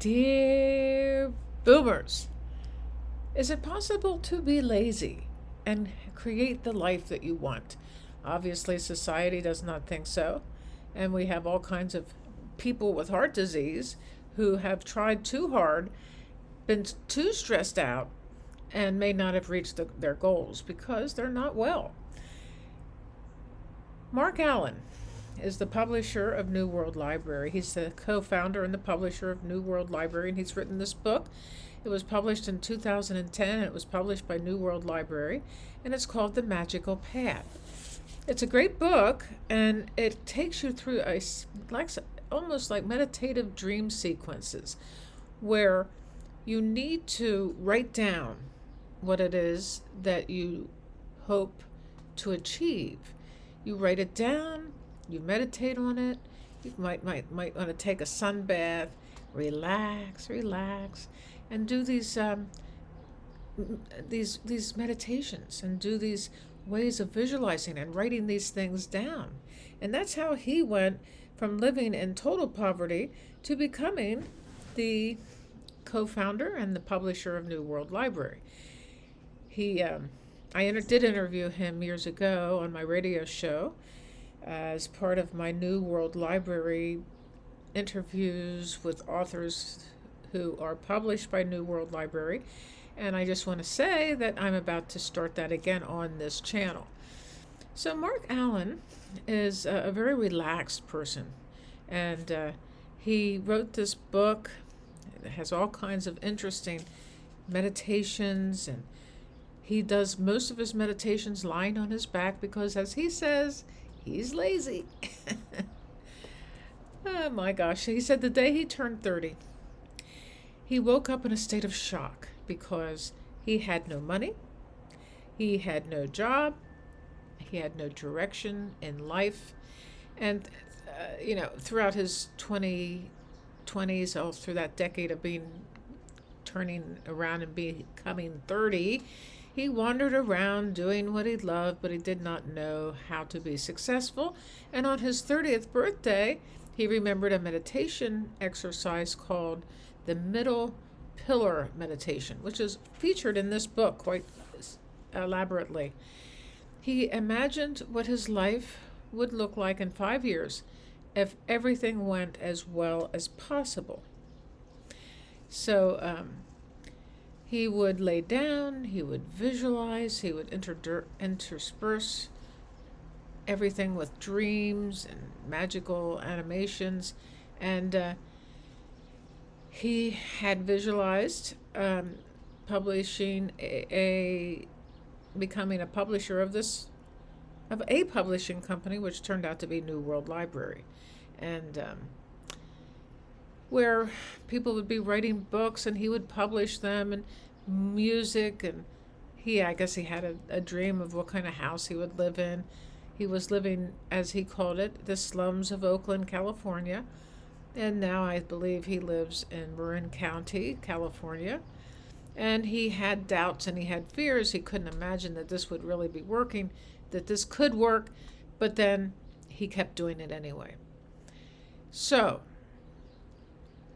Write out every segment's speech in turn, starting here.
Dear boomers, is it possible to be lazy and create the life that you want? Obviously, society does not think so. And we have all kinds of people with heart disease who have tried too hard, been too stressed out, and may not have reached their goals because they're not well. Marc Allen is the publisher of New World Library. He's the co-founder and the publisher of New World Library, and he's written this book. It was published in 2010, and it was published by New World Library, and it's called The Magical Path. It's a great book, and it takes you through almost like meditative dream sequences where you need to write down what it is that you hope to achieve. You write it down, you meditate on it. You might want to take a sun bath, relax, and do these meditations and do these ways of visualizing and writing these things down. And that's how he went from living in total poverty to becoming the co-founder and the publisher of New World Library. I did interview him years ago on my radio show as part of my New World Library interviews with authors who are published by New World Library. And I just want to say that I'm about to start that again on this channel. So Marc Allen is a very relaxed person, and he wrote this book. It has all kinds of interesting meditations, and he does most of his meditations lying on his back because, as he says, he's lazy. Oh my gosh. He said the day he turned 30, he woke up in a state of shock because he had no money, he had no job, he had no direction in life. And, throughout his 20s, all through that decade of turning around and becoming 30, he wandered around doing what he loved, but he did not know how to be successful. And on his 30th birthday, he remembered a meditation exercise called the Middle Pillar Meditation, which is featured in this book quite elaborately. He imagined what his life would look like in 5 years if everything went as well as possible. So he would lay down, he would visualize, he would intersperse everything with dreams and magical animations. And he had visualized publishing becoming a publisher of a publishing company, which turned out to be New World Library, and where people would be writing books and he would publish them, and music, and I guess he had a dream of what kind of house he would live in. He was living, as he called it, the slums of Oakland, California, and now I believe he lives in Marin County, California. And he had doubts and he had fears. He couldn't imagine that this would really be working, that this could work, but then he kept doing it anyway. So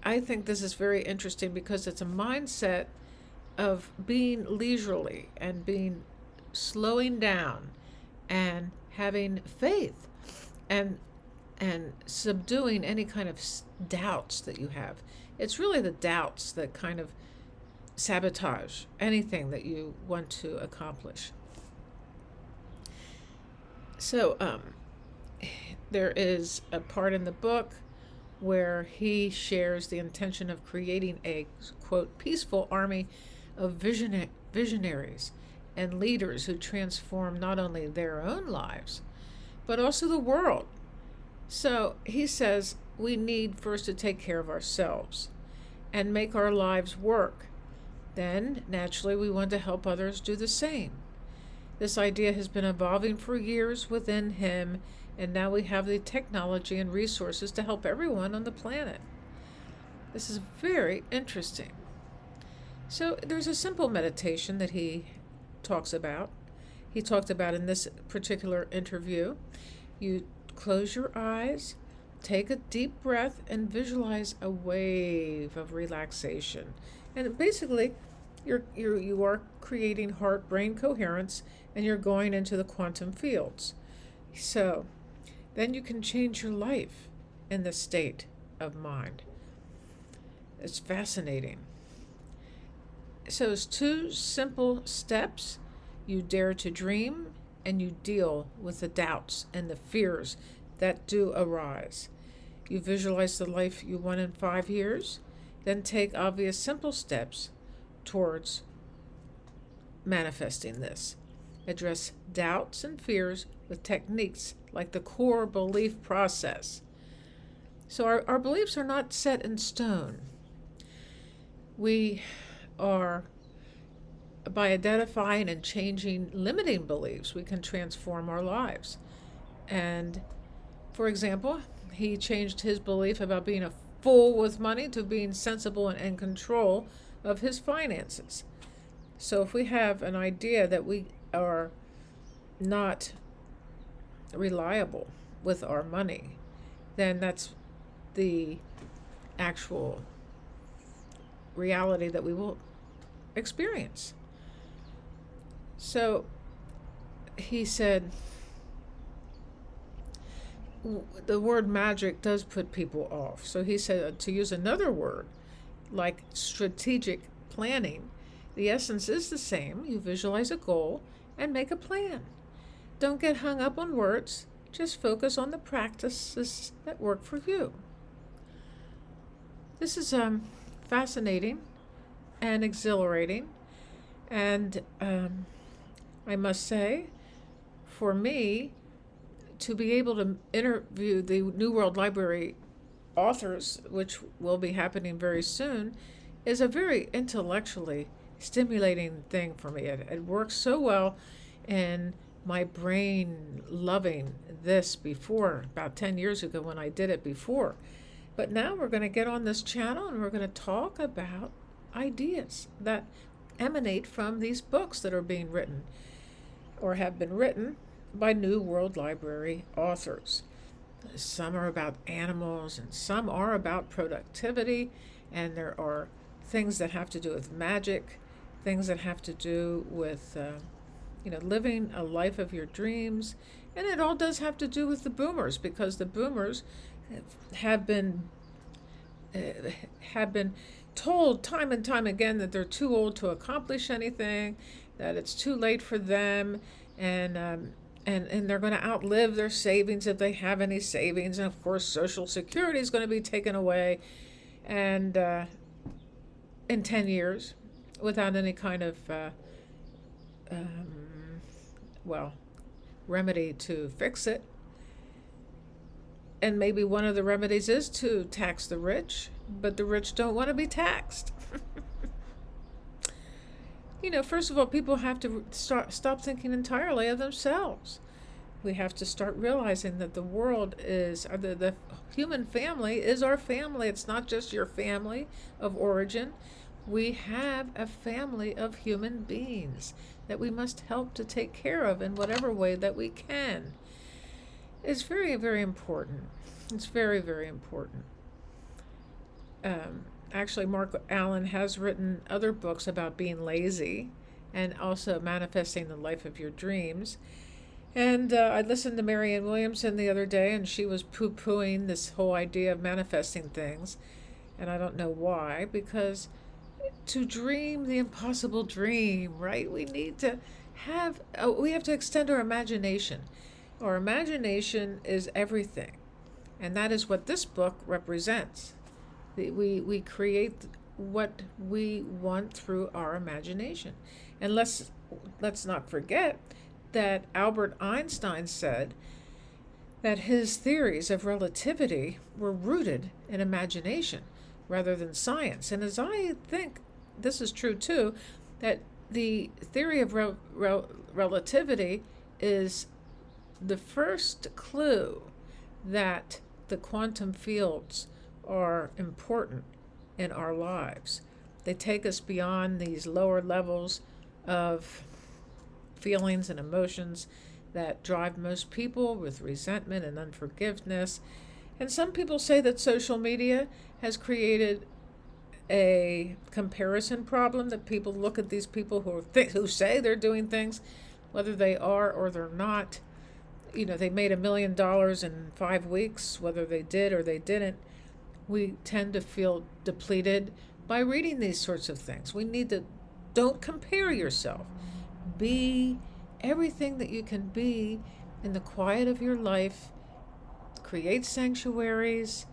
I think this is very interesting because it's a mindset of being leisurely and slowing down and having faith and subduing any kind of doubts that you have. It's really the doubts that kind of sabotage anything that you want to accomplish. So there is a part in the book where he shares the intention of creating a, quote, peaceful army of visionaries and leaders who transform not only their own lives, but also the world. So he says we need first to take care of ourselves and make our lives work. Then, naturally, we want to help others do the same. This idea has been evolving for years within him, and now we have the technology and resources to help everyone on the planet. This is very interesting. So there's a simple meditation that he talks about. He talked about in this particular interview. You close your eyes take a deep breath and visualize a wave of relaxation. And basically, you are creating heart brain coherence, and you're going into the quantum fields. So then you can change your life in this state of mind. It's fascinating. So it's two simple steps. You dare to dream, and you deal with the doubts and the fears that do arise. You visualize the life you want in 5 years, then take obvious simple steps towards manifesting this. Address doubts and fears with techniques like the core belief process. So our beliefs are not set in stone. We are, by identifying and changing limiting beliefs, we can transform our lives. And for example, he changed his belief about being a fool with money to being sensible and in control of his finances. So if we have an idea that we are not reliable with our money, then that's the actual reality that we will experience. So he said, the word magic does put people off. So he said to use another word like strategic planning. The essence is the same. You visualize a goal and make a plan. Don't get hung up on words. Just focus on the practices that work for you. This is fascinating and exhilarating. And I must say, for me, to be able to interview the New World Library authors, which will be happening very soon, is a very intellectually stimulating thing for me. It works so well in my brain loving this before, about 10 years ago when I did it before. But now we're going to get on this channel and we're going to talk about ideas that emanate from these books that are being written or have been written by New World Library authors. Some are about animals and some are about productivity, and there are things that have to do with magic, things that have to do with living a life of your dreams. And it all does have to do with the boomers, because the boomers have been told time and time again that they're too old to accomplish anything, that it's too late for them, and they're going to outlive their savings if they have any savings. And of course, Social Security is going to be taken away, and in 10 years, without any kind of remedy to fix it. And maybe one of the remedies is to tax the rich, but the rich don't want to be taxed. First of all, people have to stop thinking entirely of themselves. We have to start realizing that the world is, the human family is our family. It's not just your family of origin. We have a family of human beings that we must help to take care of in whatever way that we can. It's very, very important. It's very, very important. Actually, Marc Allen has written other books about being lazy and also manifesting the life of your dreams. And I listened to Marianne Williamson the other day, and she was poo-pooing this whole idea of manifesting things. And I don't know why, because to dream the impossible dream, right? We have to extend our imagination. Our imagination is everything. And that is what this book represents. We create what we want through our imagination. And let's not forget that Albert Einstein said that his theories of relativity were rooted in imagination rather than science. And as I think this is true too, that the theory of relativity is the first clue that the quantum fields are important in our lives. They take us beyond these lower levels of feelings and emotions that drive most people with resentment and unforgiveness. And some people say that social media has created a comparison problem, that people look at these people who say they're doing things, whether they are or they're not. They made $1 million in 5 weeks, whether they did or they didn't. We tend to feel depleted by reading these sorts of things. We need to, don't compare yourself. Be everything that you can be in the quiet of your life. Create sanctuaries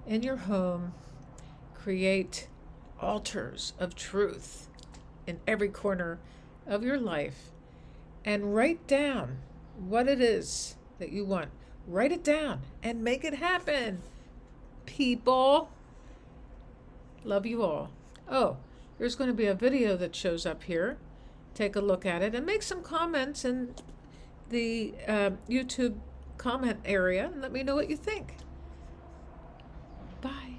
in your home. Create altars of truth in every corner of your life. And write down what it is that you want. Write it down and make it happen. People, love you all. Oh, there's going to be a video that shows up here. Take a look at it and make some comments in the YouTube comment area and let me know what you think.